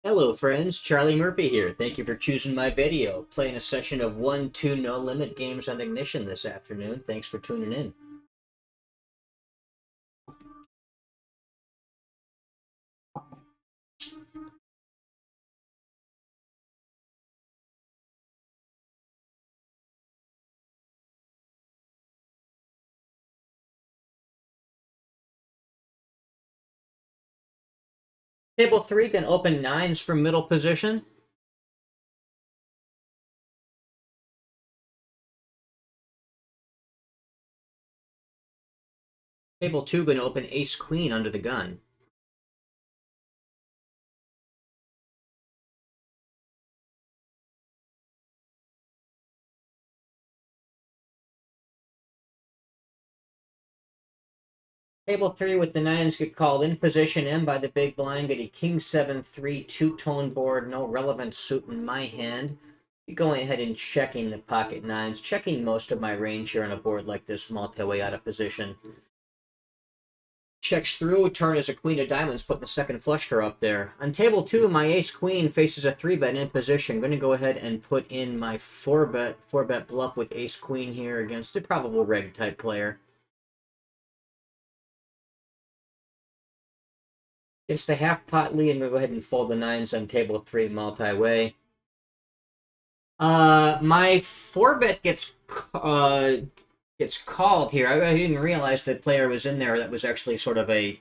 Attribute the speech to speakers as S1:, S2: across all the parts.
S1: Hello friends, Charlie Murphy here. Thank you for choosing my video. Playing a session of 1-2 No Limit games on Ignition this afternoon. Thanks for tuning in. Table 3 can open 9s from middle position. Table 2 can open Ace-Queen under the gun. Table 3 with the 9s get called in position M by the big blind. Get a King 7-3 two-tone board. No relevant suit in my hand. Going ahead and checking the pocket 9s. Checking most of my range here on a board like this, multi-way out of position. Checks through, turn is a queen of diamonds, putting the second flush draw up there. On table 2, my ace-queen faces a 3-bet in position. I'm going to go ahead and put in my 4-bet bluff with ace-queen here against a probable reg-type player. It's the half-pot lead, and we'll go ahead and fold the 9s on table 3 multi-way. My 4-bet gets called here. I didn't realize the player was in there. That was actually sort of a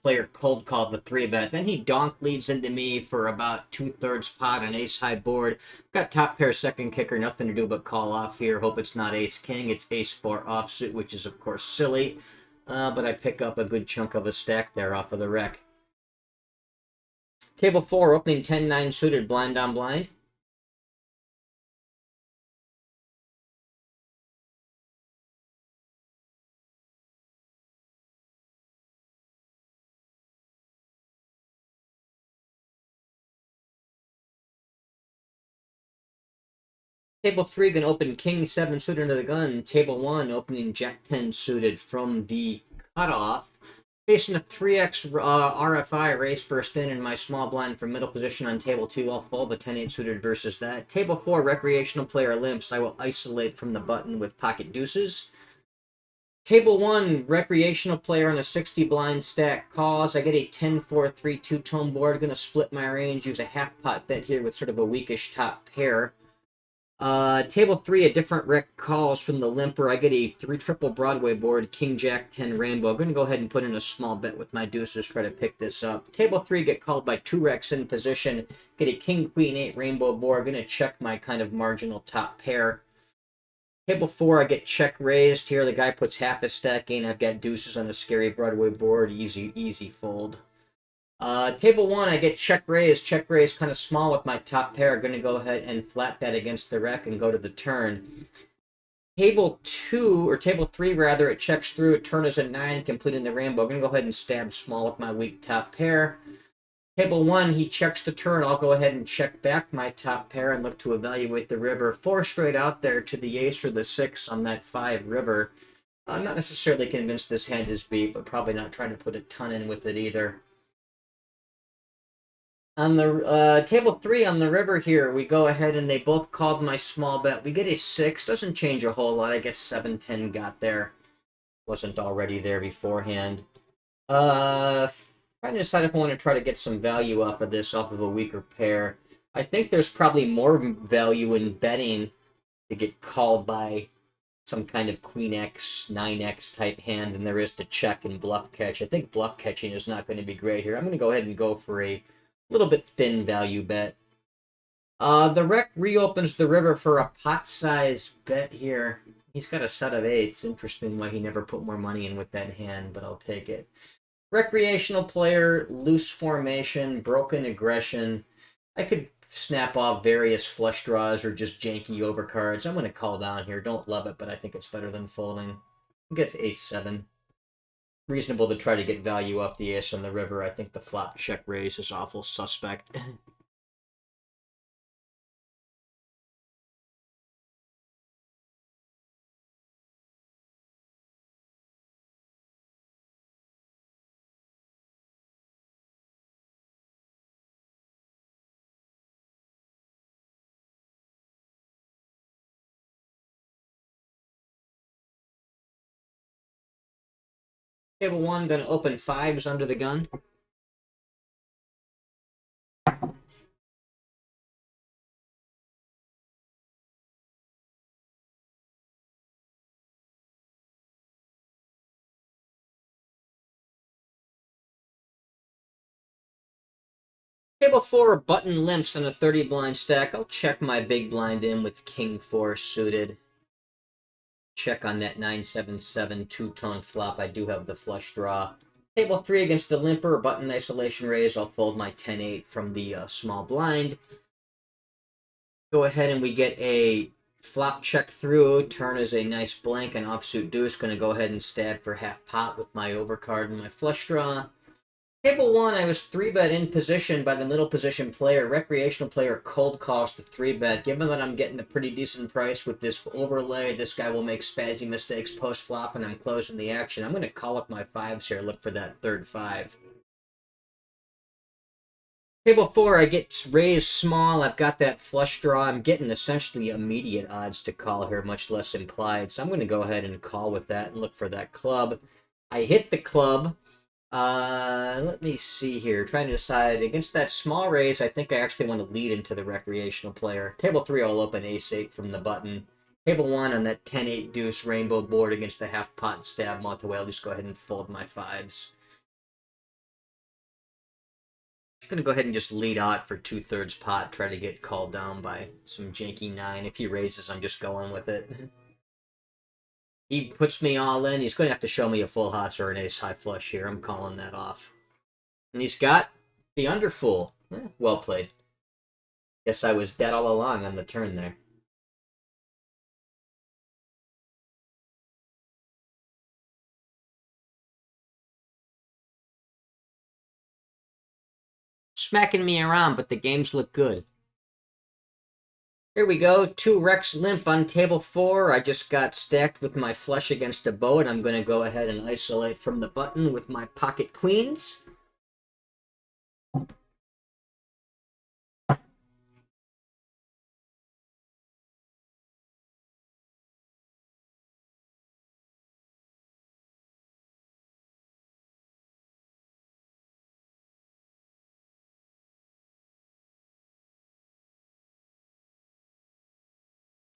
S1: player cold called the 3-bet. Then he donk leads into me for about 2/3 pot on ace-high board. Got top pair second kicker, nothing to do but call off here. Hope it's not ace-king. It's ace-4 offsuit, which is, of course, silly. But I pick up a good chunk of a stack there off of the wreck. Table 4, opening 10-9 suited, blind on blind. Table 3 can open King 7 suited into the gun. Table 1 opening Jack 10 suited from the cutoff. Facing a 3x RFI race for a spin in my small blind from middle position on table 2. I'll fold the 10-8 suited versus that. Table 4, recreational player limps. I will isolate from the button with pocket deuces. Table 1, recreational player on a 60 blind stack calls. I get a 10-4-3 two-tone board. Going to split my range, use a half pot bet here with sort of a weakish top pair. Table 3, a different rec calls from the limper. I get a 3 triple Broadway board, King Jack 10 Rainbow. I'm going to go ahead and put in a small bet with my deuces, try to pick this up. Table 3, get called by 2 recs in position. Get a King Queen 8 Rainbow board. Going to check my kind of marginal top pair. Table 4, I get check raised here. The guy puts half a stack in. I've got deuces on the scary Broadway board. Easy fold. Table 1, I get check raise kind of small with my top pair. Going to go ahead and flat bet against the rec and go to the turn. Table 2, or table 3 rather, it checks through. Turn is a 9, completing the rainbow. I'm going to go ahead and stab small with my weak top pair. Table 1, he checks the turn. I'll go ahead and check back my top pair and look to evaluate the river. 4 straight out there to the ace or the 6 on that 5 river. I'm not necessarily convinced this hand is beat, but probably not trying to put a ton in with it either. On the table 3 on the river here, we go ahead and they both called my small bet. We get a 6. Doesn't change a whole lot. I guess 7-10 got there. Wasn't already there beforehand. Trying to decide if I want to try to get some value off of this, off of a weaker pair. I think there's probably more value in betting to get called by some kind of Queen X, 9X type hand than there is to check and bluff catch. I think bluff catching is not going to be great here. I'm going to go ahead and go for a little bit thin value bet. The rec reopens the river for a pot size bet here. He's got a set of 8s. Interesting why he never put more money in with that hand, but I'll take it. Recreational player, loose formation, broken aggression. I could snap off various flush draws or just janky overcards. I'm going to call down here. Don't love it, but I think it's better than folding. Gets ace-7. Reasonable to try to get value off the ace on the river. I think the flop check raise is awful suspect. Table 1, gonna open 5s under the gun. Table 4, button limps on a 30 blind stack. I'll check my big blind in with King 4 suited. Check on that 9-7-7 two-tone flop. I do have the flush draw. Table 3 against the limper, button isolation raise. I'll fold my 10-8 from the small blind. Go ahead and we get a flop check through. Turn is a nice blank and offsuit deuce. Going to go ahead and stab for half pot with my overcard and my flush draw. Table 1, I was 3-bet in position by the middle position player. Recreational player cold calls to 3-bet. Given that I'm getting a pretty decent price with this overlay, this guy will make spazzy mistakes post-flop, and I'm closing the action. I'm going to call up my 5s here, look for that third 5. Table 4, I get raised small. I've got that flush draw. I'm getting essentially immediate odds to call here, much less implied. So I'm going to go ahead and call with that and look for that club. I hit the club. Let me see here. Trying to decide. Against that small raise, I think I actually want to lead into the recreational player. Table 3, I'll open ace-8 from the button. Table 1 on that 10-8 deuce rainbow board against the half pot stab multi-way. I'll just go ahead and fold my 5s. I'm going to go ahead and just lead out for 2/3 pot. Try to get called down by some janky 9. If he raises, I'm just going with it. He puts me all in. He's going to have to show me a full house or an ace-high flush here. I'm calling that off. And he's got the underfull. Well played. Guess I was dead all along on the turn there. Smacking me around, but the games look good. Here we go. 2 Rex limp on table 4. I just got stacked with my flush against a bow, and I'm going to go ahead and isolate from the button with my pocket queens.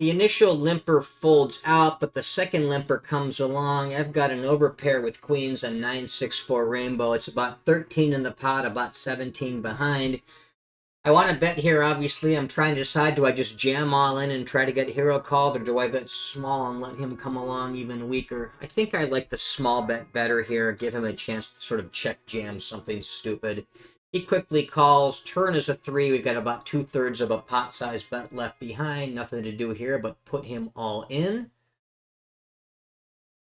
S1: The initial limper folds out, but the second limper comes along. I've got an overpair with queens and 9-6-4 rainbow. It's about 13 in the pot, about 17 behind. I want to bet here, obviously. I'm trying to decide, do I just jam all in and try to get hero called, or do I bet small and let him come along even weaker? I think I like the small bet better here. Give him a chance to sort of check jam something stupid. He quickly calls. Turn is a 3. We've got about 2/3 of a pot-sized bet left behind. Nothing to do here but put him all in.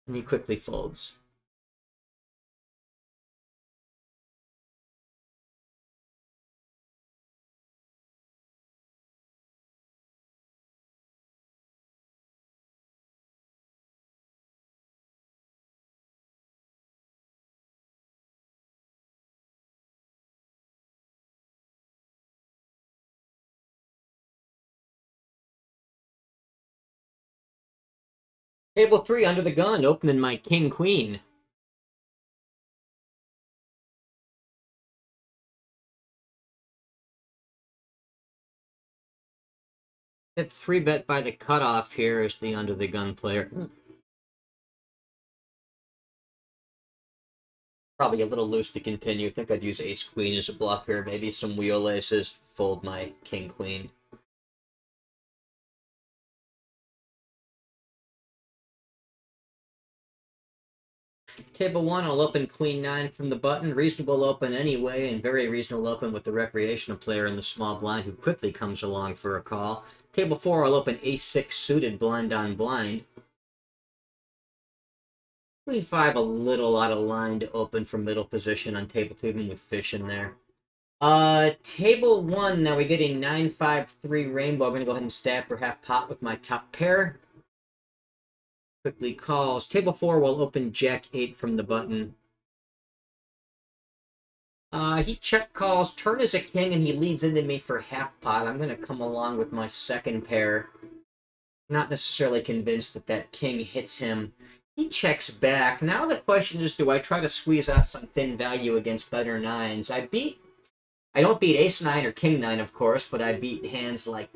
S1: And he quickly folds. Table 3 under the gun, opening my king-queen. Hit 3-bet by the cutoff here as the under the gun player. Probably a little loose to continue. I think I'd use ace-queen as a bluff here. Maybe some wheel aces, fold my king-queen. Table 1, I'll open queen 9 from the button. Reasonable open anyway, and very reasonable open with the recreational player in the small blind who quickly comes along for a call. Table 4, I'll open ace-6 suited blind on blind. Queen 5, a little out of line to open from middle position on table 2, even with fish in there. Table 1, now we get a 9-5-3 rainbow. I'm going to go ahead and stab for half pot with my top pair. Quickly calls. Table 4 will open jack 8 from the button. He check calls. Turn is a king, and he leads into me for half pot. I'm going to come along with my second pair. Not necessarily convinced that that king hits him. He checks back. Now the question is, do I try to squeeze out some thin value against better nines? I don't beat ace 9 or king 9, of course, but I beat hands like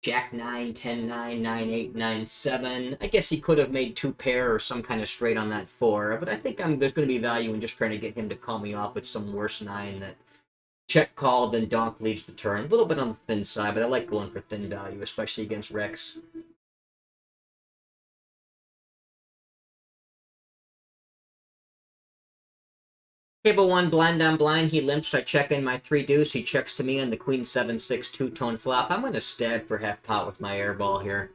S1: jack 9, 10 9, 9 8, 9 7. I guess he could have made 2 pair or some kind of straight on that 4, but I think there's going to be value in just trying to get him to call me off with some worse 9 that check call, then donk leads the turn. A little bit on the thin side, but I like going for thin value, especially against Rex. Table 1, blind on blind. He limps. I check in my 3 deuce. He checks to me on the queen 7 6 two-tone flop. I'm going to stab for half pot with my airball here.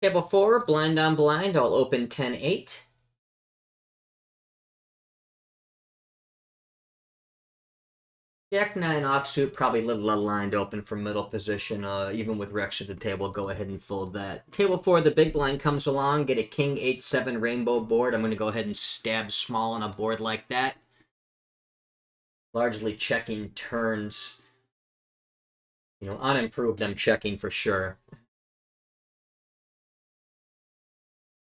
S1: Table 4, blind on blind. I'll open 10 8. Jack 9 offsuit, probably a little aligned open for middle position. Even with Rex at the table, go ahead and fold that. Table 4, the big blind comes along. Get a king 8-7 rainbow board. I'm going to go ahead and stab small on a board like that. Largely checking turns. You know, unimproved, I'm checking for sure.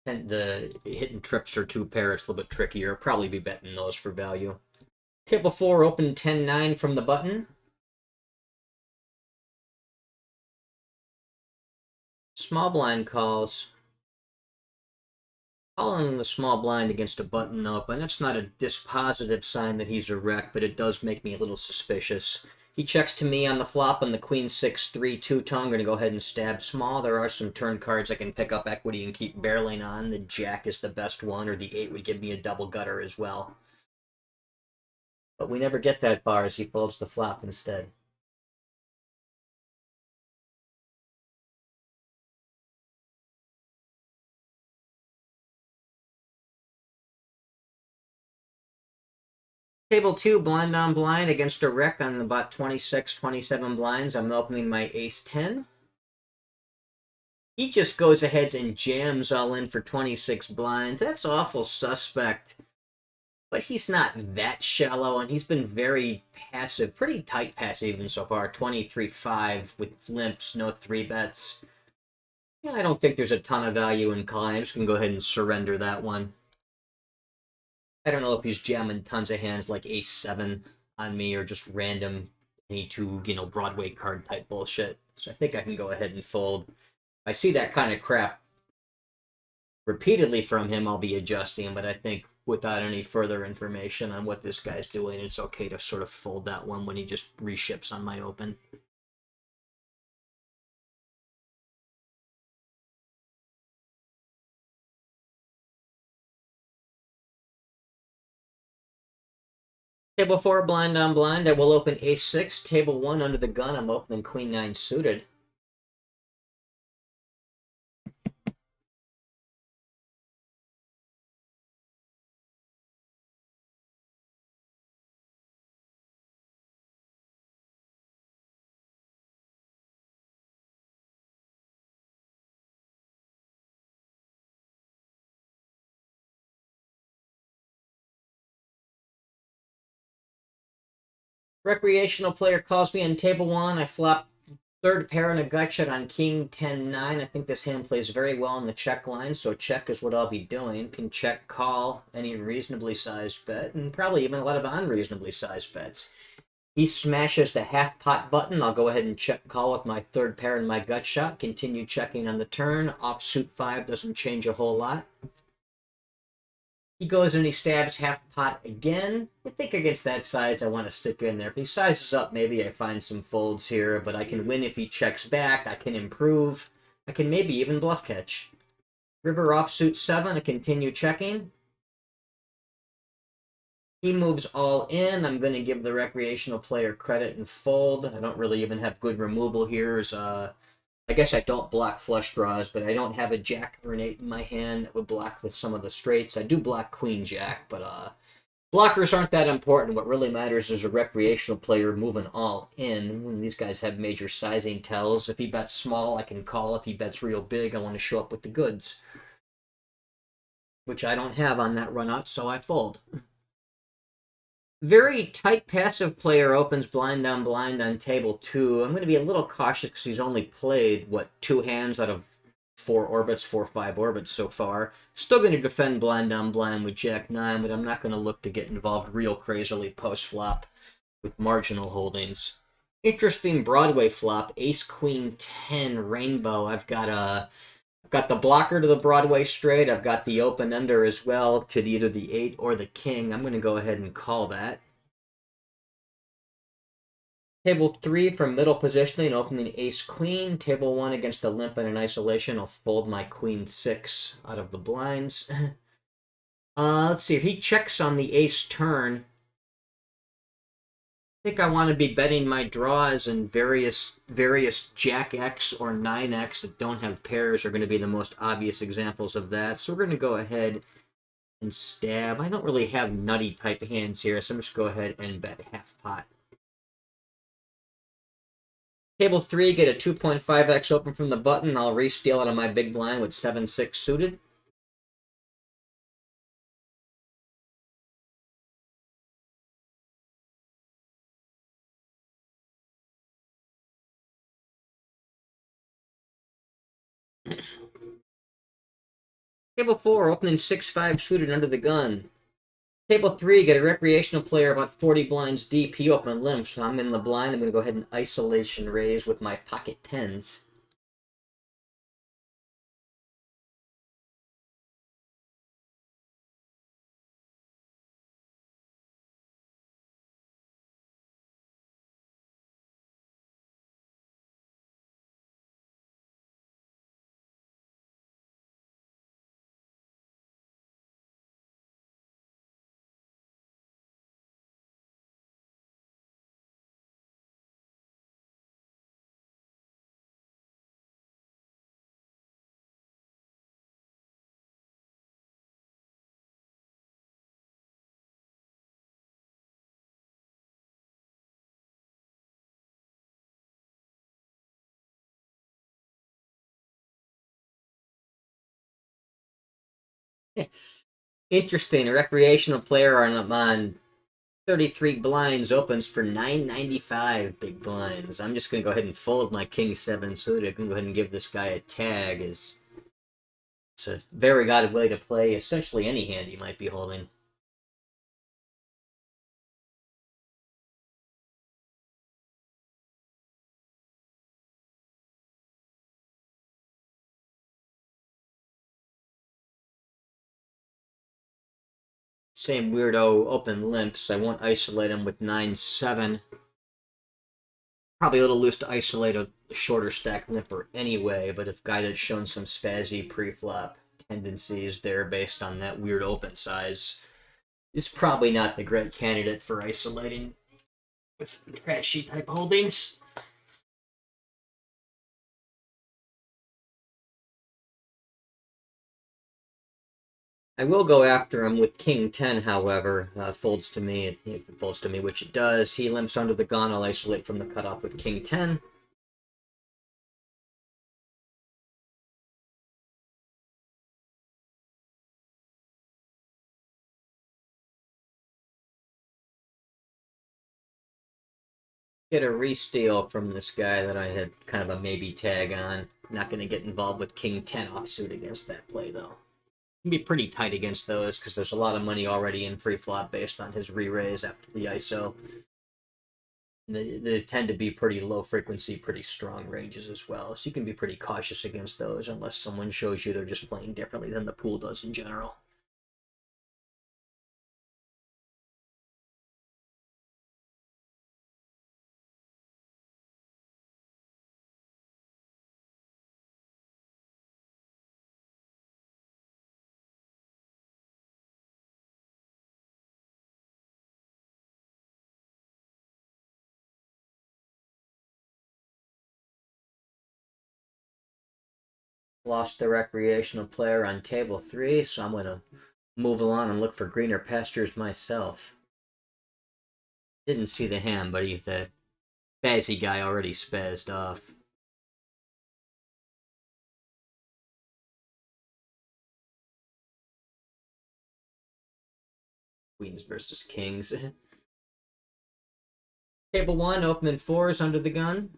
S1: And the hitting trips or 2 pairs, a little bit trickier. Probably be betting those for value. Table 4, open 10-9 from the button. Small blind calls. Calling the small blind against a button open, that's not a dispositive sign that he's a wreck, but it does make me a little suspicious. He checks to me on the flop on the queen 6-3 two-tone. I'm going to go ahead and stab small. There are some turn cards I can pick up equity and keep barreling on. The jack is the best one, or the 8 would give me a double gutter as well. But we never get that far as he folds the flop instead. Table 2, blind on blind against a wreck on about 26, 27 blinds. I'm opening my ace 10. He just goes ahead and jams all in for 26 blinds. That's awful suspect. But he's not that shallow, and he's been very passive, pretty tight passive even so far. 23-5 with limps, no 3-bets. Yeah, I don't think there's a ton of value in calling. I'm just going to go ahead and surrender that one. I don't know if he's jamming tons of hands like ace-7 on me or just random any 2, you know, Broadway card type bullshit. So I think I can go ahead and fold. I see that kind of crap repeatedly from him, I'll be adjusting, but I think without any further information on what this guy's doing, it's okay to sort of fold that one when he just reships on my open. Table 4, blind on blind. I will open ace-6. Table 1, under the gun. I'm opening queen 9 suited. Recreational player calls me on table 1. I flop third pair and a gut shot on king 10-9. I think this hand plays very well in the check line, so check is what I'll be doing. Can check call any reasonably sized bet, and probably even a lot of unreasonably sized bets. He smashes the half pot button. I'll go ahead and check call with my third pair and my gut shot. Continue checking on the turn. Offsuit 5 doesn't change a whole lot. He goes and he stabs half pot again. I think against that size, I want to stick in there. If he sizes up, maybe I find some folds here, but I can win if he checks back. I can improve. I can maybe even bluff catch. River offsuit 7, I continue checking. He moves all in. I'm going to give the recreational player credit and fold. I don't really even have good removal here. I guess I don't block flush draws, but I don't have a jack or an 8 in my hand that would block with some of the straights. I do block queen jack, but blockers aren't that important. What really matters is a recreational player moving all in. When these guys have major sizing tells. If he bets small, I can call. If he bets real big, I want to show up with the goods. which I don't have on that run out, so I fold. Very tight passive player opens blind on table 2. I'm going to be a little cautious because he's only played, what, 2 hands out of 4 orbits, 4-5 orbits so far. Still going to defend blind on blind with Jack 9, but I'm not going to look to get involved real crazily post-flop with marginal holdings. Interesting Broadway flop, Ace Queen 10 Rainbow. I've got the blocker to the Broadway straight. I've got the open ender as well to either the 8 or the king. I'm going to go ahead and call that. Table 3 from middle positioning, opening ace queen. Table 1 against a limp and an isolation. I'll fold my queen 6 out of the blinds. Let's see. If he checks on the ace turn, I think I want to be betting my draws, and various Jack X or 9X that don't have pairs are going to be the most obvious examples of that. So we're going to go ahead and stab. I don't really have nutty type hands here, so I'm just going to go ahead and bet half pot. Table 3, get a 2.5x open from the button. I'll re-steal out of my big blind with 7-6 suited. Table 4, opening 6-5 suited under the gun. Table 3, get a recreational player about 40 blinds deep. He opened limp, so I'm in the blind. I'm going to go ahead and isolation raise with my pocket 10s. Interesting. A recreational player on 33 blinds opens for 9.95 big blinds. I'm just going to go ahead and fold my king 7 suited. I'm going to go ahead and give this guy a tag. It's a very odd way to play essentially any hand he might be holding. Same weirdo open limps. I won't isolate him with 9-7. Probably a little loose to isolate a shorter stack limper anyway, but if guy that's shown some spazzy pre-flop tendencies there based on that weird open size, is probably not the great candidate for isolating with trashy type holdings. I will go after him with king 10, however. Folds to me, if it folds to me, which it does. He limps under the gun. I'll isolate from the cutoff with king 10. Get a re-steal from this guy that I had kind of a maybe tag on. Not going to get involved with king 10 offsuit against that play, though. Can be pretty tight against those because there's a lot of money already in pre-flop based on his re-raise after the ISO. They tend to be pretty low frequency, pretty strong ranges as well, so you can be pretty cautious against those unless someone shows you they're just playing differently than the pool does in general. Lost the recreational player on table 3, so I'm going to move along and look for greener pastures myself. Didn't see the hand, but the Bazzy guy already spazzed off. Queens versus kings. Table 1, opening 4s under the gun.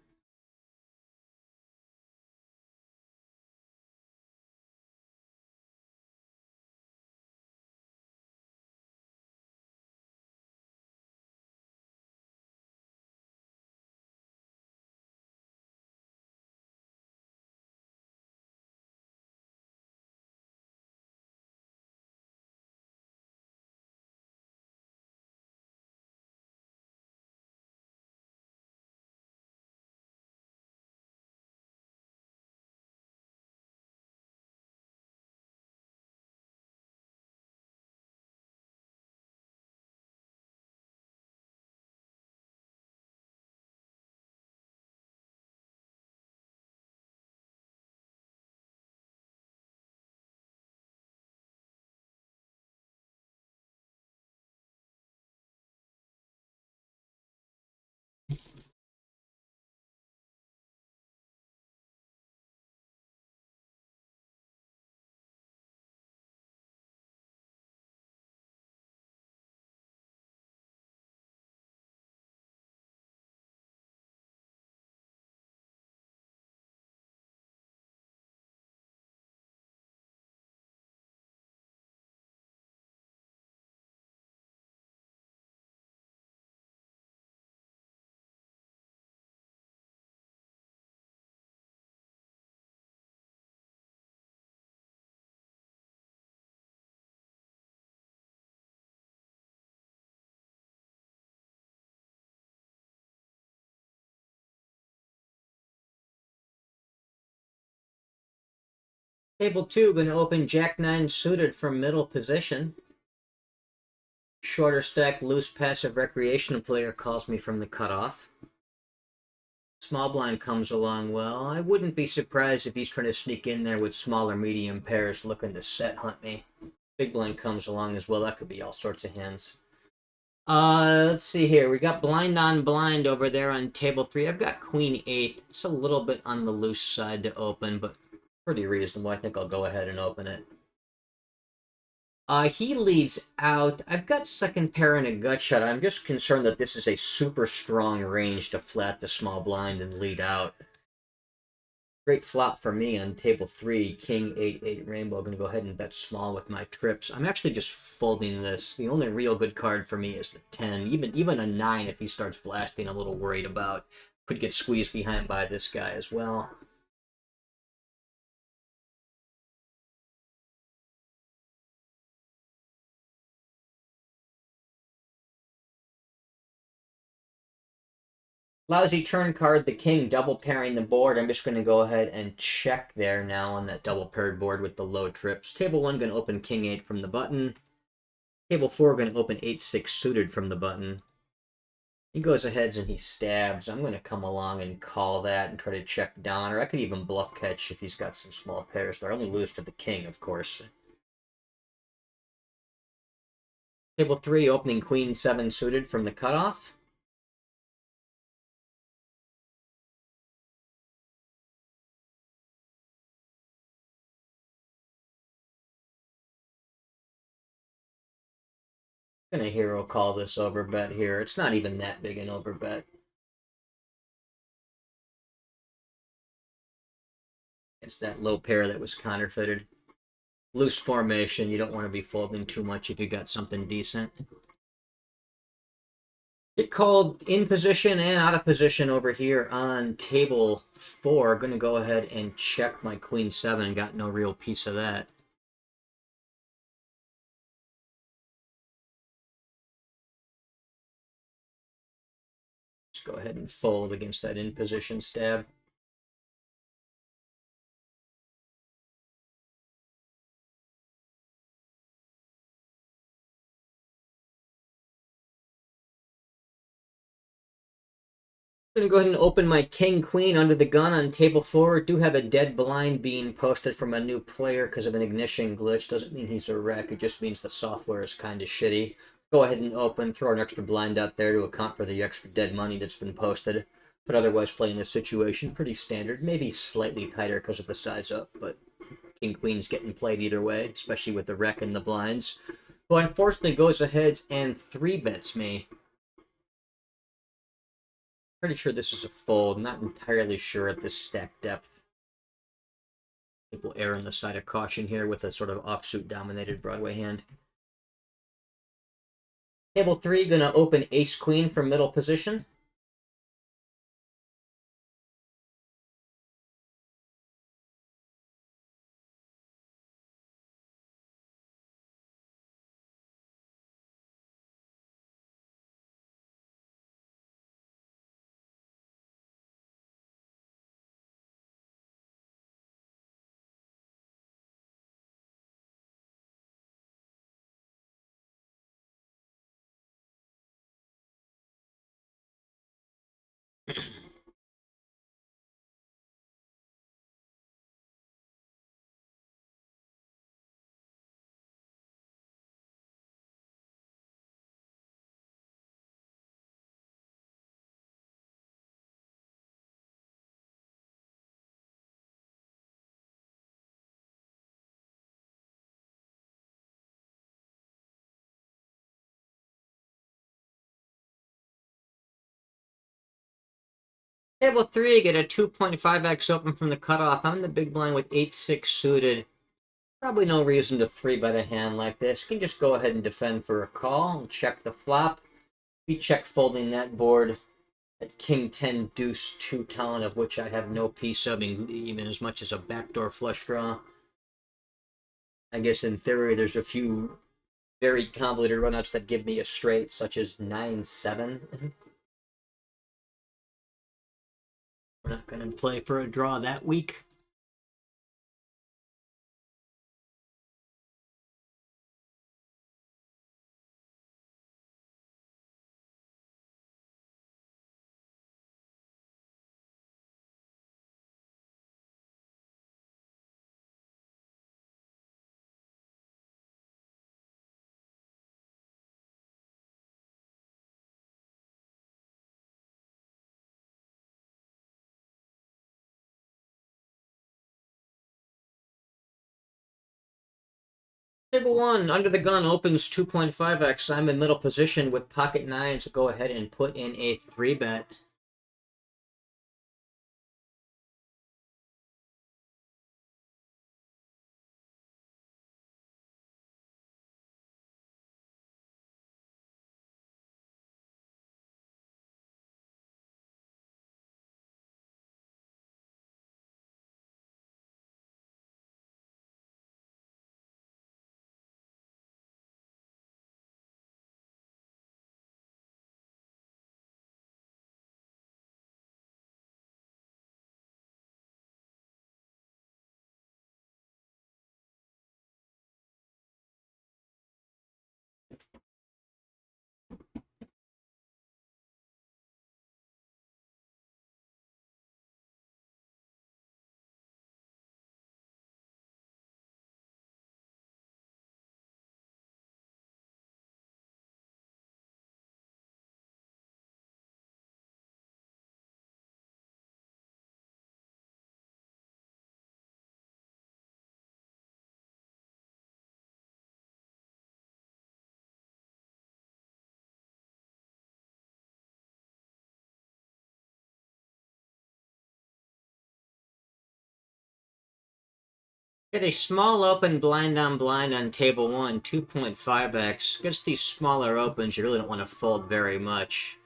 S1: Table 2, going to open Jack 9 suited from middle position. Shorter stack, loose passive recreational player calls me from the cutoff. Small blind comes along well. I wouldn't be surprised if he's trying to sneak in there with smaller medium pairs looking to set hunt me. Big blind comes along as well. That could be all sorts of hands. Let's see here. We got blind on blind over there on table 3. I've got queen 8. It's a little bit on the loose side to open, but pretty reasonable. I think I'll go ahead and open it. He leads out. I've got second pair and a gut shot. I'm just concerned that this is a super strong range to flat the small blind and lead out. Great flop for me on table 3, king 8-8 rainbow. I'm going to go ahead and bet small with my trips. I'm actually just folding this. The only real good card for me is the 10. Even a 9 if he starts blasting, I'm a little worried about. Could get squeezed behind by this guy as well. Lousy turn card, the king, double pairing the board. I'm just going to go ahead and check there now on that double paired board with the low trips. Table 1 going to open king 8 from the button. Table 4 going to open 8-6 suited from the button. He goes ahead and he stabs. I'm going to come along and call that and try to check down, or I could even bluff catch if he's got some small pairs, but I only lose to the king, of course. Table 3 opening queen 7 suited from the cutoff. Gonna hero call this overbet here. It's not even that big an overbet. It's that low pair that was counterfeited. Loose formation, you don't want to be folding too much if you got something decent. Get called in position and out of position over here on table 4. Gonna go ahead and check my queen 7. Got no real piece of that. Go ahead and fold against that in position stab. I'm going to go ahead and open my king queen under the gun on table 4. Do have a dead blind being posted from a new player because of an ignition glitch. Doesn't mean he's a wreck. It just means the software is kind of shitty. Go ahead and open, throw an extra blind out there to account for the extra dead money that's been posted. But otherwise, playing this situation, pretty standard. Maybe slightly tighter because of the size up, but king queen's getting played either way, especially with the wreck and the blinds. who unfortunately goes ahead and 3-bets me. Pretty sure this is a fold. Not entirely sure at this stack depth. I think we'll err on the side of caution here with a sort of offsuit-dominated Broadway hand. Table 3, gonna open ace-queen from middle position. Table 3, get a 2.5x open from the cutoff. I'm in the big blind with 8-6 suited. Probably no reason to 3-bet a hand like this. Can just go ahead and defend for a call and check the flop. Be check folding that board at King 10 Deuce 2 talent, of which I have no piece of, even as much as a backdoor flush draw. I guess in theory there's a few very convoluted runouts that give me a straight, such as 9-7. We're not going to play for a draw that week. Table 1, under the gun opens 2.5x. I'm in middle position with pocket 9, so go ahead and put in a 3-bet. Get a small open blind on table 1, 2.5x. Against these smaller opens, you really don't want to fold very much.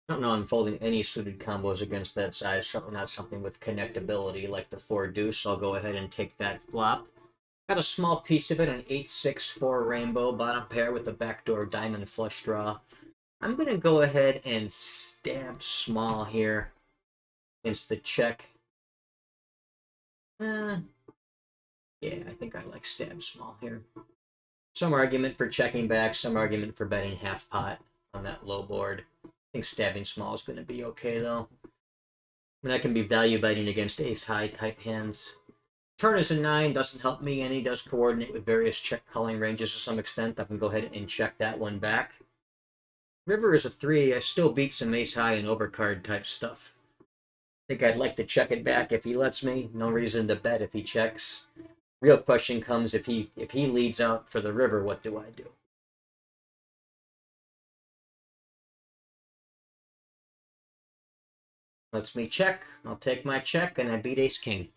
S1: I don't know I'm folding any suited combos against that size. Certainly not something with connectability like the 4 deuce. I'll go ahead and take that flop. Got a small piece of it, an 8-6-4 rainbow bottom pair with a backdoor diamond flush draw. I'm going to go ahead and stab small here against the check. Yeah, I think I like stab small here. Some argument for checking back, some argument for betting half pot on that low board. I think stabbing small is going to be okay, though. I mean, I can be value betting against ace-high type hands. Turn is a 9, doesn't help me any, does coordinate with various check calling ranges to some extent. I can go ahead and check that one back. River is a 3, I still beat some ace-high and overcard type stuff. I think I'd like to check it back if he lets me. No reason to bet if he checks. Real question comes if he leads out for the river, what do I do? Lets me check. I'll take my check, and I beat ace king.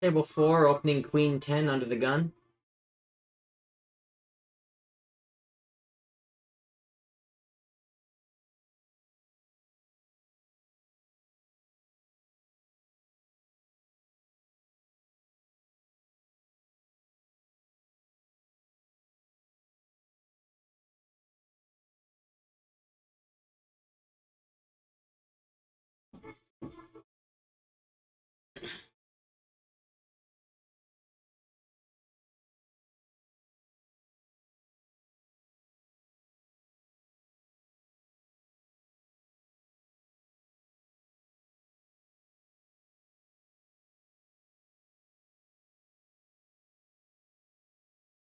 S1: Table 4, opening queen 10 under the gun.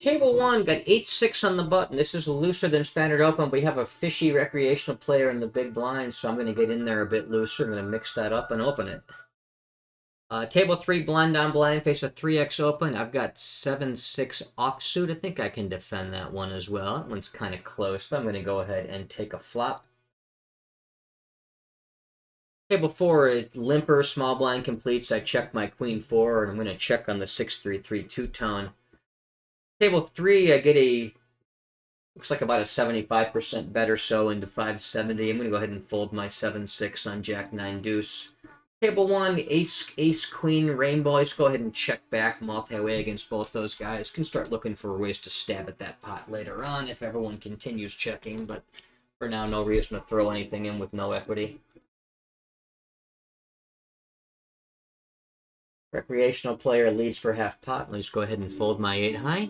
S1: Table 1 got 8-6 on the button. This is looser than standard open. We have a fishy recreational player in the big blind, so I'm going to get in there a bit looser. I'm going to mix that up and open it. Table 3, blind on blind, face a 3x open. I've got 7-6 offsuit. I think I can defend that one as well. That one's kind of close, but I'm going to go ahead and take a flop. Table 4, limper, small blind completes. I check my queen 4, and I'm going to check on the 6-3-3 two-tone. Table 3, I get a, looks like about a 75% bet or so into 570. I'm going to go ahead and fold my 7-6 on Jack 9 deuce. Table 1, ace, queen, rainbow. Let's go ahead and check back multi-way against both those guys. Can start looking for ways to stab at that pot later on if everyone continues checking, but for now, no reason to throw anything in with no equity. Recreational player leads for half pot. Let's go ahead and fold my 8 high.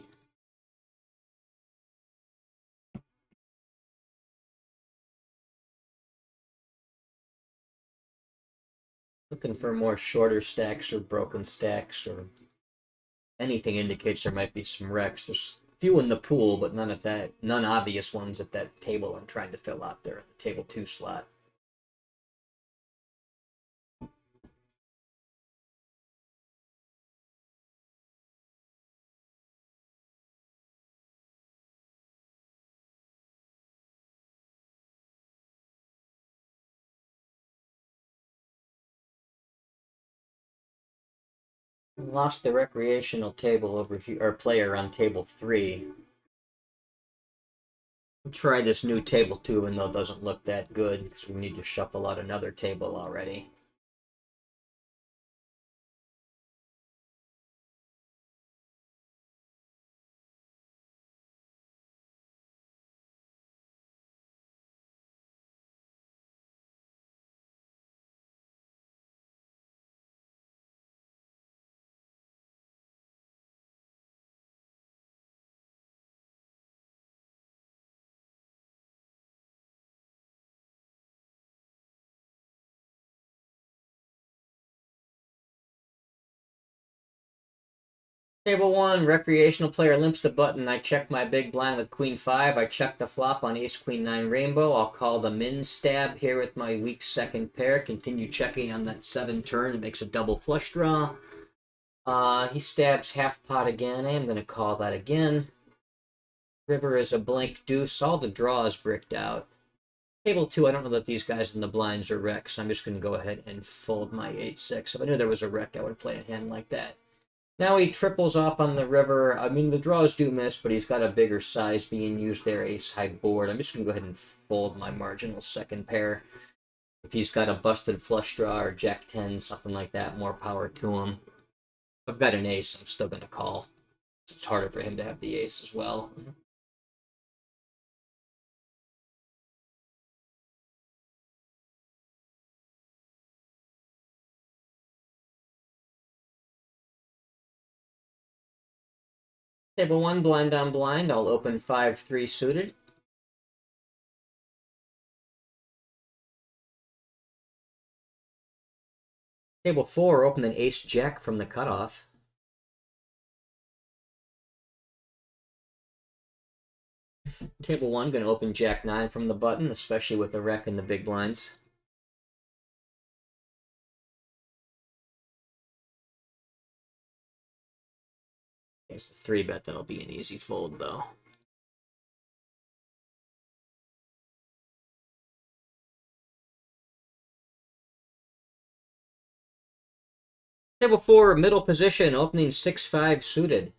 S1: Looking for more shorter stacks or broken stacks, or anything indicates there might be some wrecks. There's few in the pool, but none obvious ones at that table I'm trying to fill out there at the table 2 slot. Lost the recreational table over here, or player on table 3. We'll try this new table 2, even though it doesn't look that good, because we need to shuffle out another table already. Table 1, recreational player limps the button. I check my big blind with queen 5. I check the flop on ace queen 9 rainbow. I'll call the min stab here with my weak second pair. Continue checking on that 7 turn. It makes a double flush draw. He stabs half pot again. I am going to call that again. River is a blank deuce. All the draws bricked out. Table 2, I don't know that these guys in the blinds are wrecks. I'm just going to go ahead and fold my 8-6. If I knew there was a wreck, I would play a hand like that. Now he triples off on the river. I mean, the draws do miss, but he's got a bigger size being used there, ace-high board. I'm just going to go ahead and fold my marginal second pair. If he's got a busted flush draw or jack 10, something like that, more power to him. If I've got an ace, I'm still going to call. It's harder for him to have the ace as well. Table 1, blind on blind. I'll open 5-3 suited. Table 4, open an ace-jack from the cutoff. Table 1, going to open jack 9 from the button, especially with the wreck in the big blinds. Okay, Against the 3-bet, that'll be an easy fold, though. Table 4, middle position, opening 6-5 suited.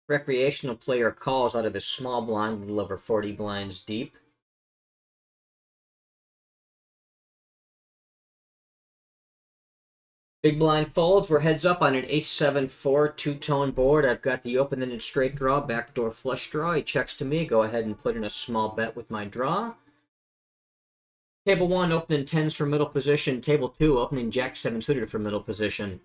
S1: Recreational player calls out of his small blind, a little over 40 blinds deep. Big blind folds. We're heads up on an ace-7-4 two-tone board. I've got the open-ended straight draw, backdoor flush draw. He checks to me. Go ahead and put in a small bet with my draw. Table 1, opening 10s for middle position. Table 2, opening Jack-7 suited for middle position.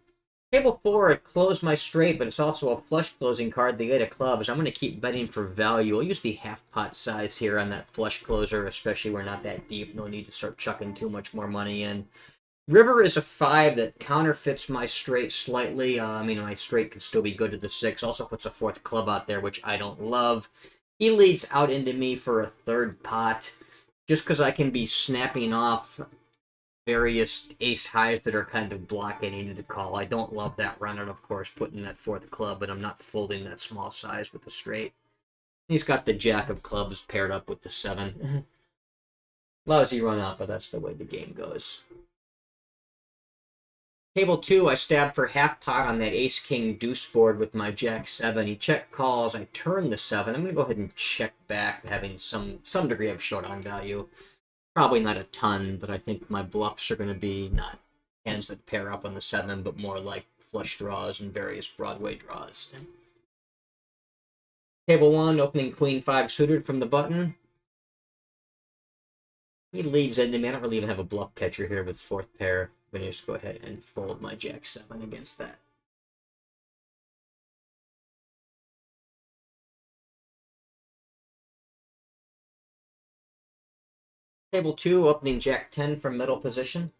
S1: Table 4, I closed my straight, but it's also a flush closing card, the 8 of clubs. I'm going to keep betting for value. I'll use the half pot size here on that flush closer, especially we're not that deep. No need to start chucking too much more money in. River is a 5 that counterfeits my straight slightly. I mean, my straight can still be good to the 6. Also puts a 4th club out there, which I don't love. He leads out into me for a 3rd pot, just because I can be snapping off various ace highs that are kind of blocking the call. I don't love that run out, of course, putting that 4th club, but I'm not folding that small size with the straight. He's got the Jack of clubs paired up with the 7. Lousy run out, but that's the way the game goes. Table 2, I stabbed for half pot on that ace-king deuce board with my Jack-7. He check calls, I turn the 7. I'm going to go ahead and check back, having some degree of showdown value. Probably not a ton, but I think my bluffs are going to be not hands that pair up on the 7, but more like flush draws and various Broadway draws. Table 1, opening Queen-5 suited from the button. He leads into me. I don't really even have a bluff catcher here with 4th pair. I'm going to just go ahead and fold my Jack-7 against that. Table 2, opening Jack-10 from middle position.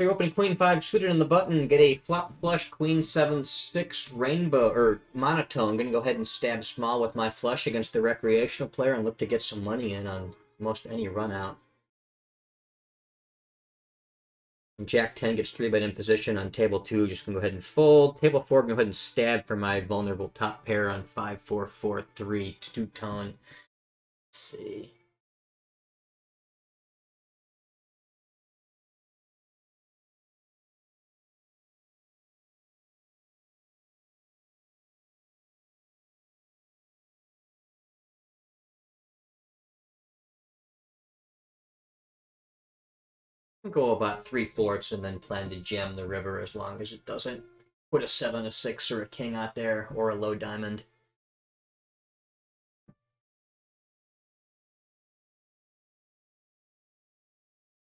S1: You're opening Queen-5 suited in the button. Get a flop flush Queen-7-6 rainbow or monotone. I'm going to go ahead and stab small with my flush against the recreational player and look to get some money in on most any run out. Jack-10 gets 3-bet in position on table 2. Just going to go ahead and fold. Table 4, go ahead and stab for my vulnerable top pair on 5-4-4-3 two-tone. Let's see. I'll go about 3/4 and then plan to jam the river as long as it doesn't put a 7, a 6, or a king out there, or a low diamond.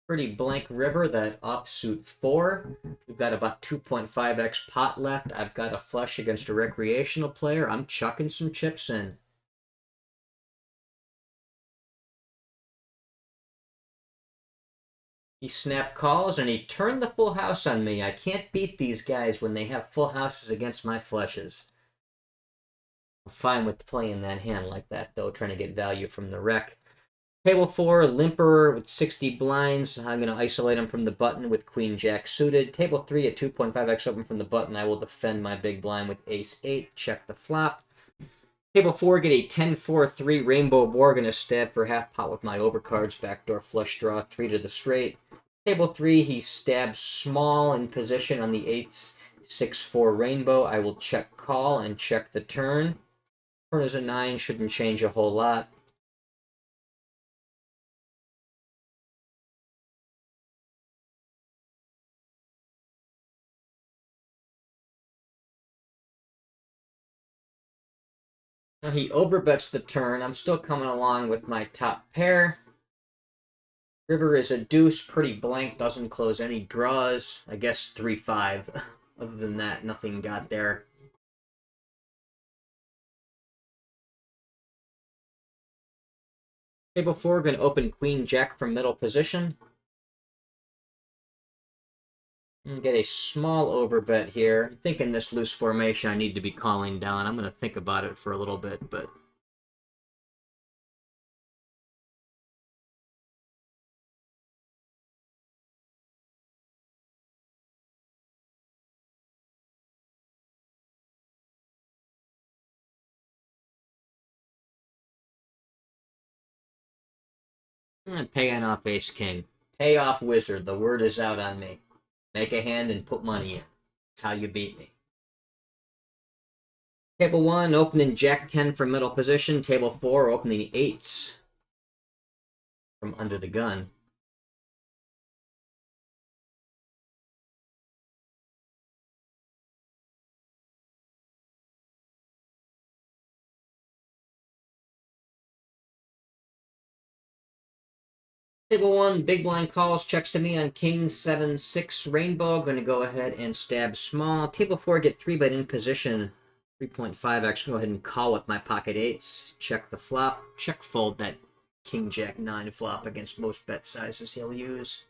S1: Pretty blank river, that offsuit 4. We've got about 2.5x pot left. I've got a flush against a recreational player. I'm chucking some chips in. He snap calls, and he turned the full house on me. I can't beat these guys when they have full houses against my flushes. I'm fine with playing that hand like that, though, trying to get value from the rec. Table 4, limper with 60 blinds. I'm going to isolate him from the button with Queen-Jack suited. Table 3, a 2.5x open from the button. I will defend my big blind with Ace-8. Check the flop. Table 4, get a 10-4-3 rainbow board. Going to stab for half pot with my overcards. Backdoor flush draw, 3 to the straight. Table 3, he stabs small in position on the Ace-6-4 rainbow. I will check call and check the turn. Turn is a 9, shouldn't change a whole lot. Now he overbets the turn. I'm still coming along with my top pair. River is a deuce, pretty blank, doesn't close any draws. I guess 3-5. Other than that, nothing got there. Table 4, going to open Queen-Jack from middle position. And get a small overbet here. I think in this loose formation I need to be calling down. I'm going to think about it for a little bit, but Paying off ace king. Pay off wizard. The word is out on me. Make a hand and put money in. That's how you beat me. Table 1, opening Jack 10 from middle position. Table 4, opening 8s from under the gun. Table 1, big blind calls, checks to me on king 7-6 rainbow. Going to go ahead and stab small. Table 4, get 3-bet in position. 3.5x, go ahead and call with my pocket 8s. Check the flop. Check fold that king jack 9 flop against most bet sizes he'll use.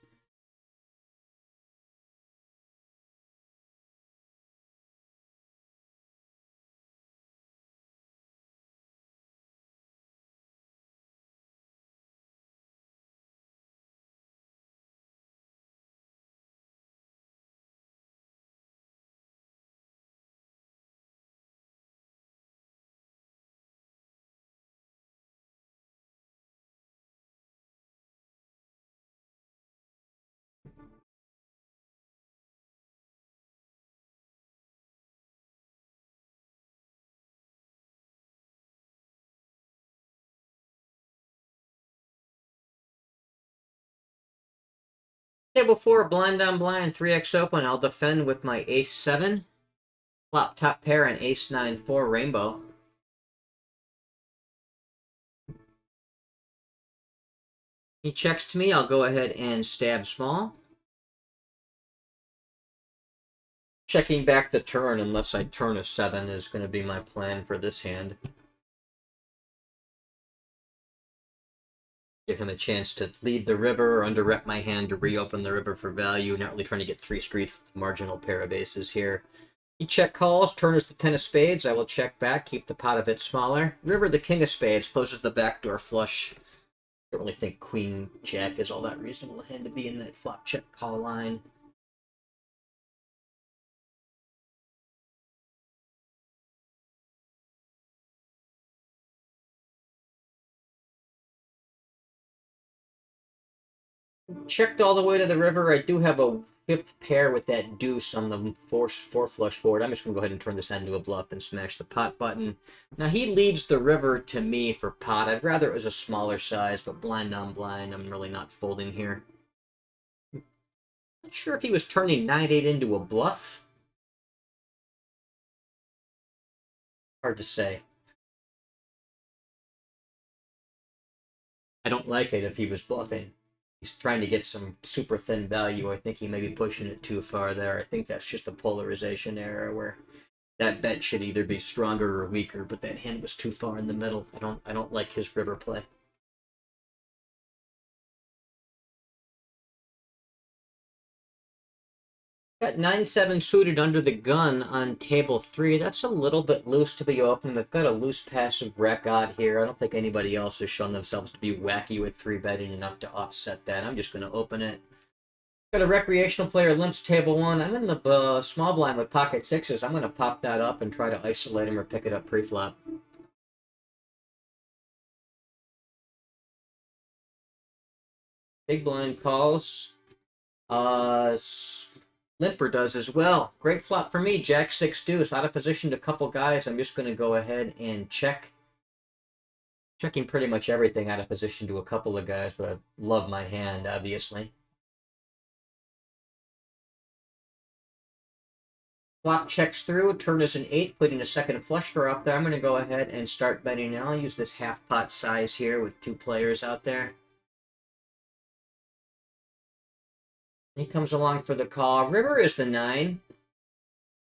S1: Table 4, blind on blind, 3x open. I'll defend with my ace 7. Flop top pair and ace 9-4 rainbow. He checks to me, I'll go ahead and stab small. Checking back the turn unless I turn a 7 is going to be my plan for this hand. Give him a chance to lead the river or under-rep my hand to reopen the river for value. Not really trying to get 3 streets with marginal pair of aces here. He check calls, turn is the 10 of spades. I will check back, keep the pot a bit smaller. River the king of spades, closes the backdoor flush. Don't really think queen jack is all that reasonable a hand to be in that flop check call line. Checked all the way to the river. I do have a 5th pair with that deuce on the 4 flush board. I'm just going to go ahead and turn this hand into a bluff and smash the pot button. Now, he leads the river to me for pot. I'd rather it was a smaller size, but blind on blind, I'm really not folding here. Not sure if he was turning 9-8 into a bluff. Hard to say. I don't like it if he was bluffing. He's trying to get some super thin value. I think he may be pushing it too far there. I think that's just a polarization error where that bet should either be stronger or weaker, but that hand was too far in the middle. I don't like his river play. Got 9-7 suited under the gun on table 3. That's a little bit loose to be open. They've got a loose passive rec out here. I don't think anybody else has shown themselves to be wacky with 3-betting enough to offset that. I'm just going to open it. Got a recreational player limps table 1. I'm in the small blind with pocket 6s. I'm going to pop that up and try to isolate him or pick it up pre-flop. Big blind calls. Limper does as well. Great flop for me. Jack 6 deuce. Out of position to a couple guys. I'm just going to go ahead and check. Checking pretty much everything out of position to a couple of guys, but I love my hand, obviously. Flop checks through. Turn is an 8, putting a second flush draw up there. I'm going to go ahead and start betting now. I'll use this half pot size here with 2 players out there. He comes along for the call. River is the 9.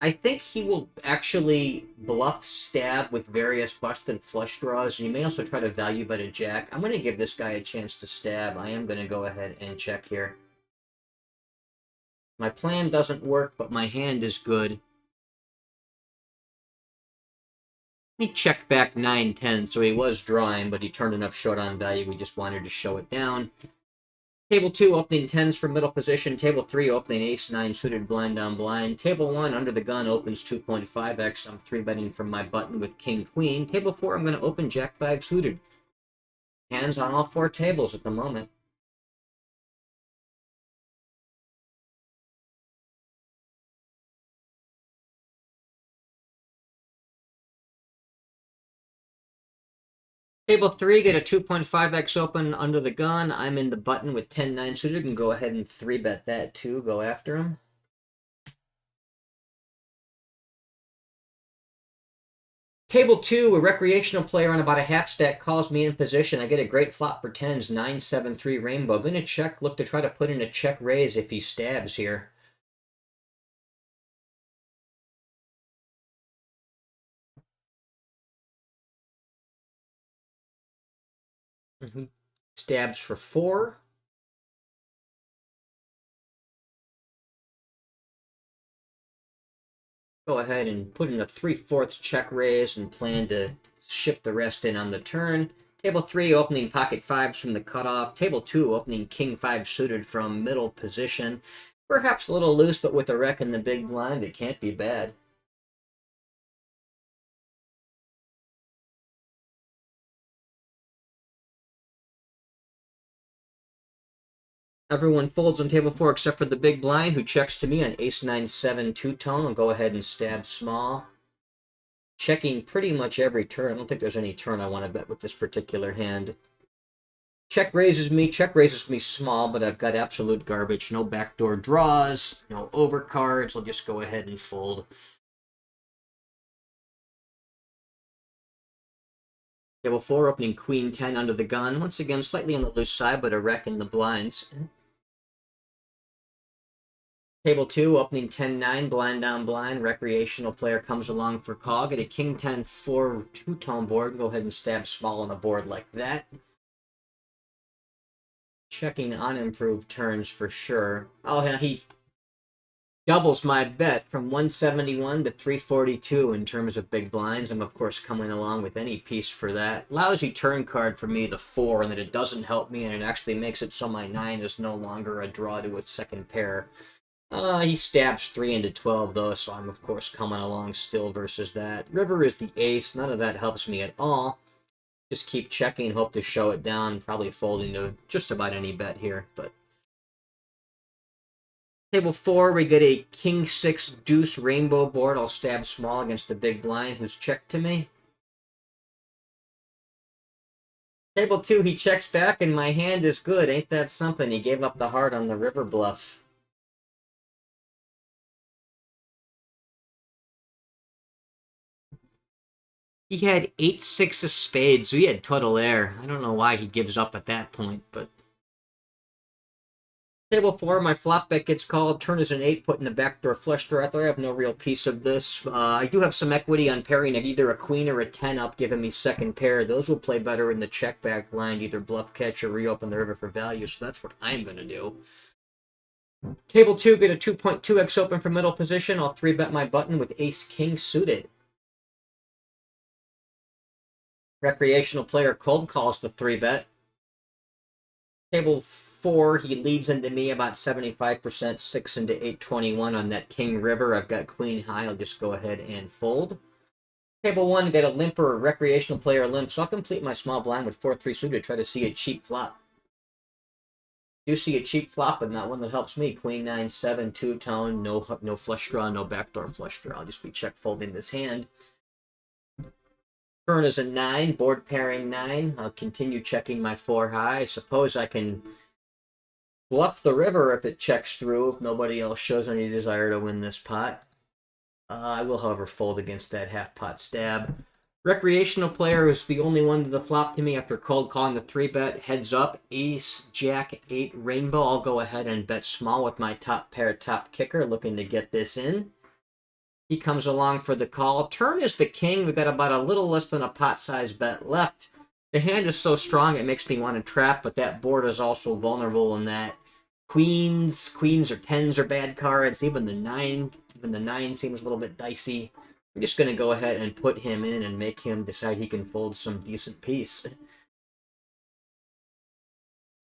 S1: I think he will actually bluff stab with various busted flush draws, and he may also try to value bet a jack. I'm going to give this guy a chance to stab. I am going to go ahead and check here. My plan doesn't work, but my hand is good. He checked back 9-10, so he was drawing, but he turned enough short on value. We just wanted to show it down. Table 2, opening 10s from middle position. Table 3, opening ace 9 suited blind on blind. Table 1, under the gun, opens 2.5x. I'm 3-betting from my button with king queen. Table 4, I'm going to open jack 5 suited. Hands on all 4 tables at the moment. Table 3, get a 2.5x open under the gun. I'm in the button with 10-9 suited. Can go ahead and 3-bet that too. Go after him. Table 2, a recreational player on about a half stack calls me in position. I get a great flop for 10s, 9-7-3 rainbow. Gonna check, look to try to put in a check raise if he stabs here. Stabs for 4. Go ahead and put in a 3/4 check raise and plan to ship the rest in on the turn. Table 3, opening pocket 5s from the cutoff. Table 2, opening king 5 suited from middle position. Perhaps a little loose, but with a rec in the big blind, it can't be bad. Everyone folds on table 4 except for the big blind, who checks to me on ace-9-7 two-tone. I'll go ahead and stab small. Checking pretty much every turn. I don't think there's any turn I want to bet with this particular hand. Check raises me small, but I've got absolute garbage. No backdoor draws, no overcards. I'll just go ahead and fold. Table 4, opening queen 10 under the gun. Once again, slightly on the loose side, but a wreck in the blinds. Table 2, opening 10-9, blind down blind. Recreational player comes along for call. Get a king 10-4 two-tone board. Go ahead and stab small on a board like that. Checking unimproved turns for sure. Oh, and he doubles my bet from 171 to 342 in terms of big blinds. I'm, of course, coming along with any piece for that. Lousy turn card for me, the 4, and that it doesn't help me, and it actually makes it so my 9 is no longer a draw to its second pair. He stabs 3 into 12, though, so I'm, of course, coming along still versus that. River is the ace. None of that helps me at all. Just keep checking, hope to show it down. Probably folding to just about any bet here, but... Table 4, we get a king 6 deuce rainbow board. I'll stab small against the big blind, who's checked to me. Table 2, he checks back, and my hand is good. Ain't that something? He gave up the heart on the river bluff. He had 8-6 of spades, so he had total air. I don't know why he gives up at that point, but... Table 4, my flop bet gets called. Turn is an 8, put in a backdoor flush draw. I have no real piece of this. I do have some equity on pairing at either a queen or a 10 up, giving me second pair. Those will play better in the check back blind, either bluff catch or reopen the river for value, so that's what I'm going to do. Table 2, get a 2.2x open for middle position. I'll 3-bet my button with ace-king suited. Recreational player cold calls the 3-bet. Table 4, he leads into me about 75%, 6 into 821 on that king river. I've got queen high. I'll just go ahead and fold. Table 1, get a limper, recreational player limp, so I'll complete my small blind with 4-3 suited, try to see a cheap flop. Do see a cheap flop, but not one that helps me. Queen 9-7 two-tone, no flush draw, no backdoor flush draw. I'll just be check folding this hand. Turn is a 9, board pairing 9. I'll continue checking my 4 high. I suppose I can bluff the river if it checks through, if nobody else shows any desire to win this pot. I will, however, fold against that half-pot stab. Recreational player is the only one to the flop to me after cold calling the 3-bet. Heads up, ace, jack, 8, rainbow. I'll go ahead and bet small with my top pair, top kicker, looking to get this in. He comes along for the call. Turn is the king. We've got about a little less than a pot size bet left. The hand is so strong it makes me want to trap, but that board is also vulnerable in that queens or tens are bad cards. Even the 9 seems a little bit dicey. I'm just going to go ahead and put him in and make him decide he can fold some decent piece.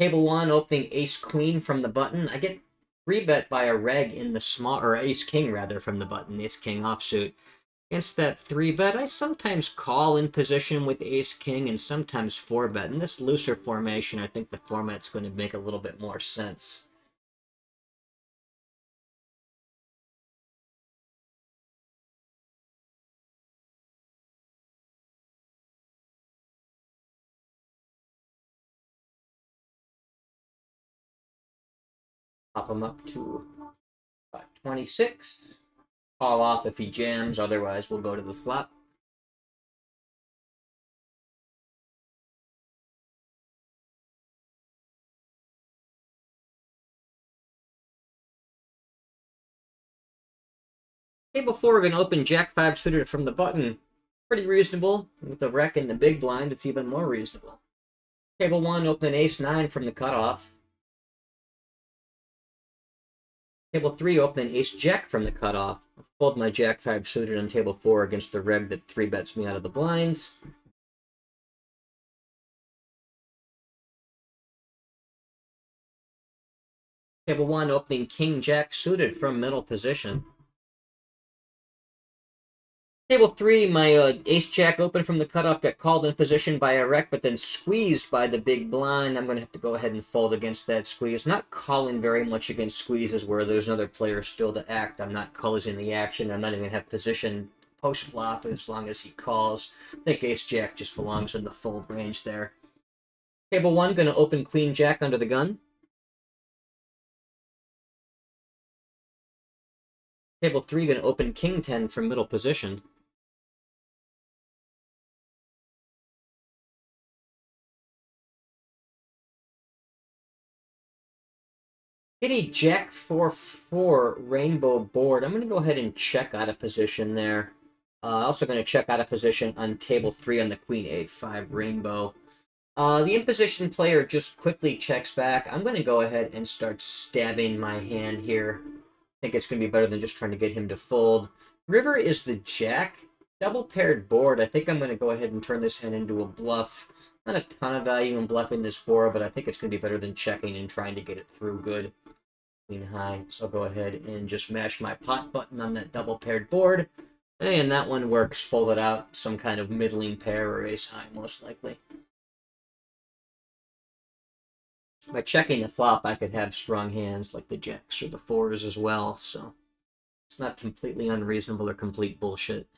S1: Table 1, opening ace-queen from the button. I get 3-bet by a reg in the small, or ace-king rather, from the button, ace-king offsuit. Against that 3-bet, I sometimes call in position with ace-king and sometimes 4-bet. In this looser formation, I think the format's going to make a little bit more sense. Pop him up to 26. Call off if he jams, otherwise we'll go to the flop. Table 4, we're going to open Jack 5 suited from the button. Pretty reasonable. With the rec in the big blind, it's even more reasonable. Table 1, open Ace 9 from the cutoff. Table 3, open Ace Jack from the cutoff. I'll fold my Jack 5 suited on table 4 against the reg that 3-bets me out of the blinds. Table 1, opening King Jack suited from middle position. Table 3, my Ace Jack open from the cutoff got called in position by a rec, but then squeezed by the big blind. I'm going to have to go ahead and fold against that squeeze. Not calling very much against squeezes where there's another player still to act. I'm not closing the action. I'm not even going to have position post-flop as long as he calls. I think Ace Jack just belongs in the fold range there. Table 1, going to open Queen Jack under the gun. Table 3, going to open King 10 from middle position. Kitty Jack 4-4 rainbow board. I'm going to go ahead and check out of position there. Also going to check out of position on table 3 on the Queen 8-5 rainbow. The in-position player just quickly checks back. I'm going to go ahead and start stabbing my hand here. I think it's going to be better than just trying to get him to fold. River is the Jack. Double paired board. I think I'm going to go ahead and turn this hand into a bluff. Not a ton of value in bluffing this board, but I think it's going to be better than checking and trying to get it through good. Queen high. So I'll go ahead and just mash my pot button on that double paired board. And that one works. Fold it out. Some kind of middling pair or ace high, most likely. By checking the flop, I could have strong hands like the jacks or the fours as well, so it's not completely unreasonable or complete bullshit.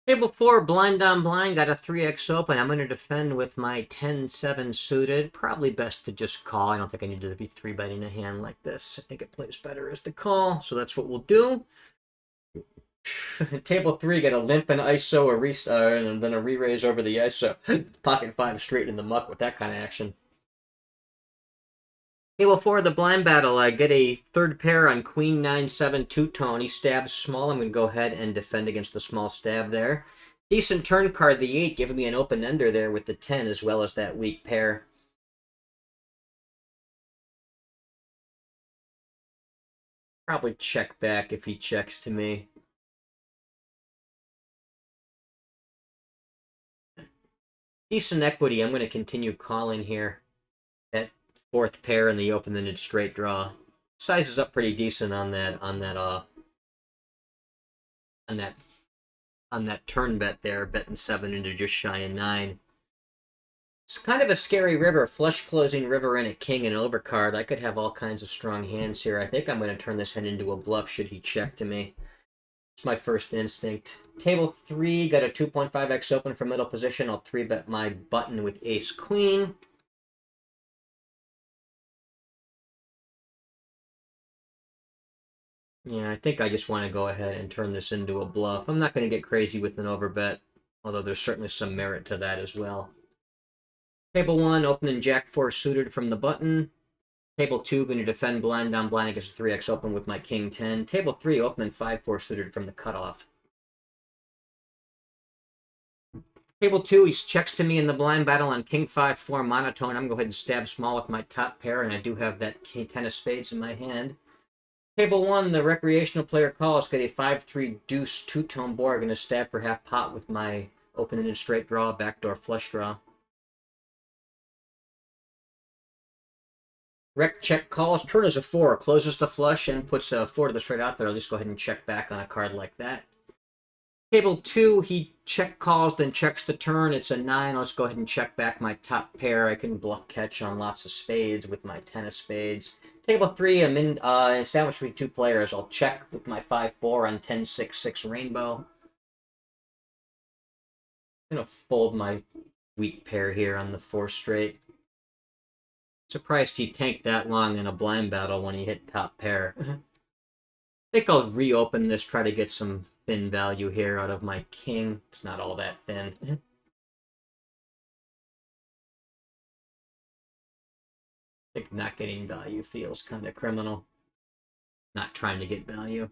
S1: Table 4, blind on blind, got a 3x open. I'm going to defend with my 10-7 suited. Probably best to just call. I don't think I need to be 3-betting a hand like this. I think it plays better as the call, so that's what we'll do. Table 3, got a limp and ISO, and then a re-raise over the ISO. Pocket 5 straight in the muck with that kind of action. Table 4, the blind battle. I get a third pair on Queen 9-7 two-tone. He stabs small. I'm going to go ahead and defend against the small stab there. Decent turn card, the 8, giving me an open-ender there with the 10 as well as that weak pair. Probably check back if he checks to me. Decent equity. I'm going to continue calling here. That fourth pair in the open-ended straight draw. Sizes up pretty decent on that turn bet there, betting 7 into just shy of 9. It's kind of a scary river, flush closing river and a king and overcard. I could have all kinds of strong hands here. I think I'm going to turn this hand into a bluff should he check to me. It's my first instinct. Table 3, got a 2.5x open from middle position. I'll 3-bet my button with ace queen. Yeah, I think I just want to go ahead and turn this into a bluff. I'm not going to get crazy with an overbet, although there's certainly some merit to that as well. Table 1, opening Jack 4 suited from the button. Table 2, going to defend blind on blind against 3x open with my king 10. Table 3, opening 5-4 suited from the cutoff. Table 2, he checks to me in the blind battle on king 5-4 monotone. I'm going to go ahead and stab small with my top pair, and I do have that king 10 of spades in my hand. Table 1, the recreational player calls, got a 5-3 deuce two-tone board. Going to stab for half pot with my open-ended straight draw, backdoor flush draw. Rec check calls, turn is a 4, closes the flush and puts a 4 to the straight out there. I'll just go ahead and check back on a card like that. Table 2, he check calls, then checks the turn. It's a 9. Let's go ahead and check back my top pair. I can bluff catch on lots of spades with my 10 of spades. Table 3, I'm in sandwich between 2 players. I'll check with my 5-4 on 10-6-6 rainbow. I'm going to fold my weak pair here on the 4 straight. Surprised he tanked that long in a blind battle when he hit top pair. I think I'll reopen this, try to get some thin value here out of my king. It's not all that thin. I think not getting value feels kind of criminal. Not trying to get value.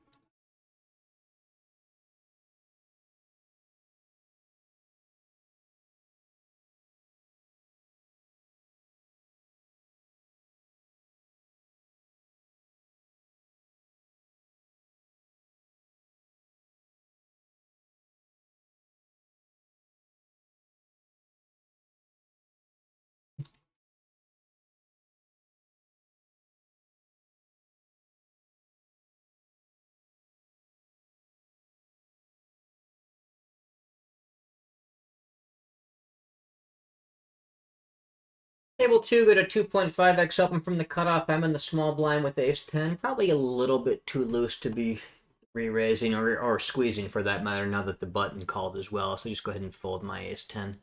S1: Table 2, got a 2.5x open from the cutoff. I'm in the small blind with ace-10. Probably a little bit too loose to be re-raising or squeezing for that matter now that the button called as well. So just go ahead and fold my ace-10.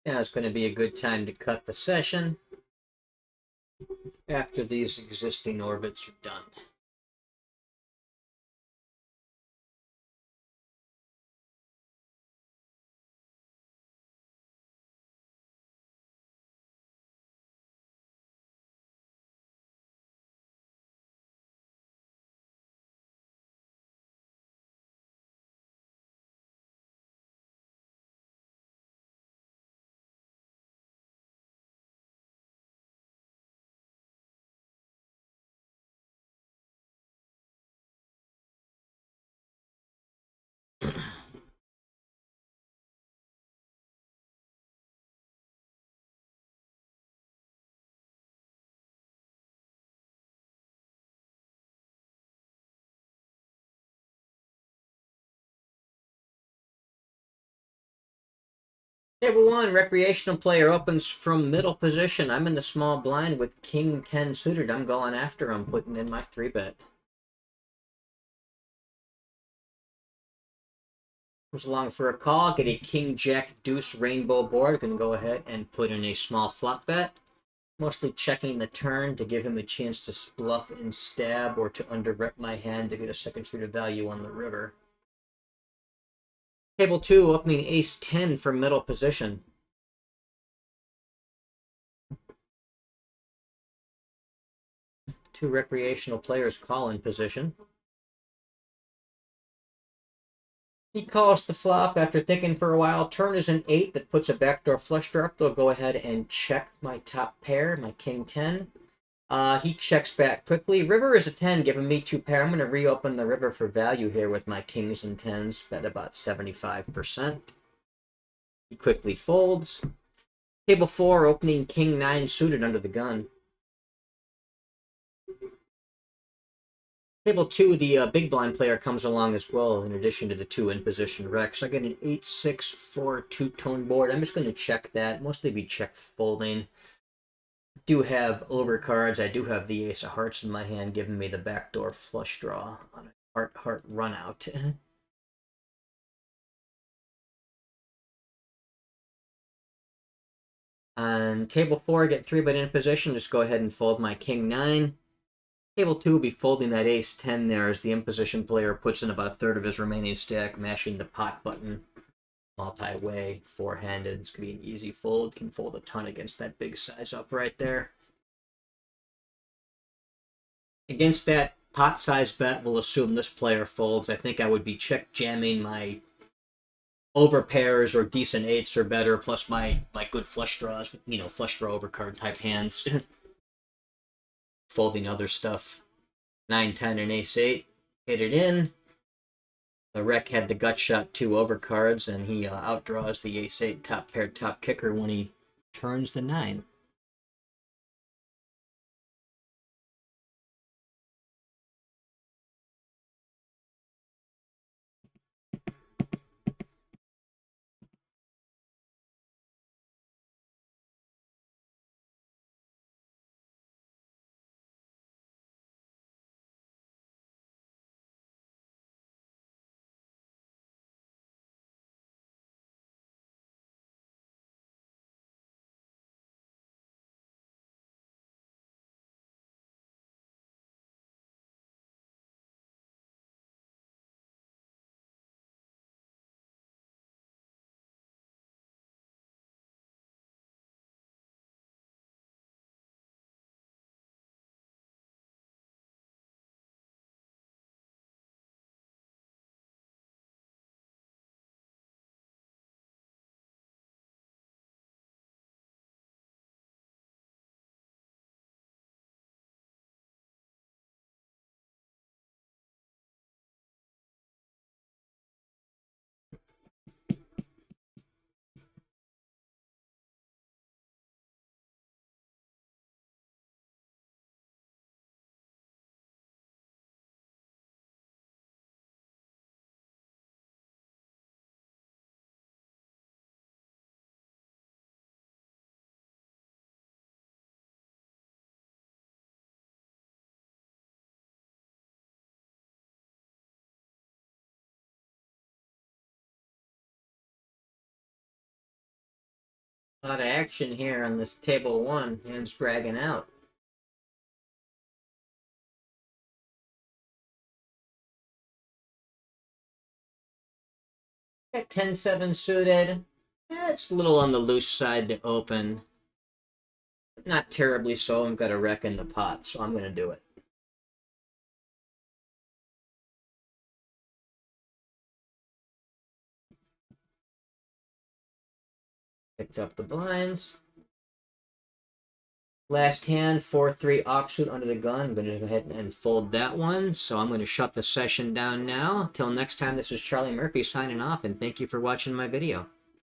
S1: Now it's going to be a good time to cut the session after these existing orbits are done. Table 1, recreational player opens from middle position. I'm in the small blind with King 10 suited. I'm going after him, putting in my 3-bet. Comes along for a call. Get a King Jack Deuce rainbow board. Going to go ahead and put in a small flop bet. Mostly checking the turn to give him a chance to bluff and stab or to underrep my hand to get a second suited value on the river. Table 2, opening ace 10 for middle position. Two recreational players call in position. He calls the flop after thinking for a while. Turn is an 8 that puts a backdoor flush draw up. They'll go ahead and check my top pair, my King 10. He checks back quickly. River is a 10, giving me 2 pair. I'm going to reopen the river for value here with my Kings and 10s, bet about 75%. He quickly folds. Table 4, opening King 9 suited under the gun. Table 2, the big blind player comes along as well, in addition to the 2 in position Rex. I get an 8-6-4 two-tone board. I'm just going to check that. Mostly be check folding. Do have overcards. I do have the ace of hearts in my hand, giving me the backdoor flush draw on a heart run out. On table 4, get 3-bet in position. Just go ahead and fold my King 9. Table 2 will be folding that ace 10 there as the in-position player puts in about a third of his remaining stack, mashing the pot button multi-way, four-handed. It's going to be an easy fold. Can fold a ton against that big size up right there. Against that pot size bet, we'll assume this player folds. I think I would be check jamming my over pairs or decent 8s or better, plus my good flush draws, you know, flush draw overcard type hands. Folding other stuff. 9, 10, and ace 8. Hit it in. The Rec had the gut shot 2 overcards, and he outdraws the ace 8 top pair top kicker when he turns the 9. A lot of action here on this table 1. Hands dragging out. Got 10-7 suited. It's a little on the loose side to open. Not terribly so. I've got a Rec in the pot, so I'm going to do it. Picked up the blinds. Last hand, 4-3 offsuit under the gun. I'm going to go ahead and fold that one. So I'm going to shut the session down now. Till next time, this is Charlie Murphy signing off, and thank you for watching my video.